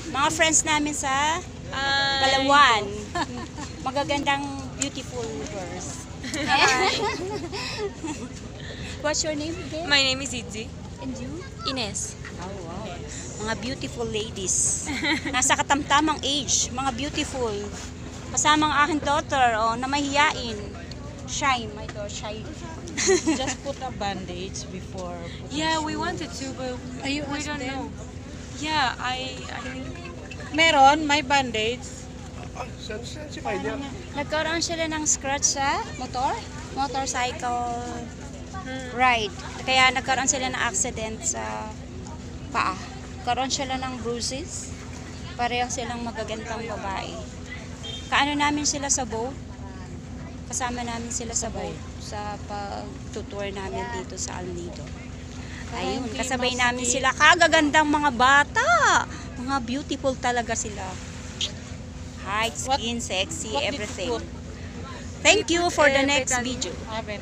Mga friends namin sa Palawan. Magagandang beautiful girls. What's your name again? My name is Itzy. And you? Ines. Oh, wow. Mga beautiful ladies. Nasa katamtamang age. Mga beautiful. Kasama ang aking daughter, na mahiyain. Shy, my daughter, shy. Just put a bandage before. Yeah, we wanted to, but we don't know. Yeah, I think. Meron, may bandage. Sensified yan. Nagkaroon sila ng scratch sa motorcycle ride. Kaya nagkaroon sila ng accident sa paa. Nagkaroon sila ng bruises. Pareho silang magagandang babae. Kaano namin sila sa boat. Kasama namin sila sa boat sa pag-tour namin dito sa El Nido. Ayun, kasabay namin sila. Kagagandang mga bata. Mga beautiful talaga sila. Height, skin, sexy, What did you everything. put? Thank you for the next video. Better.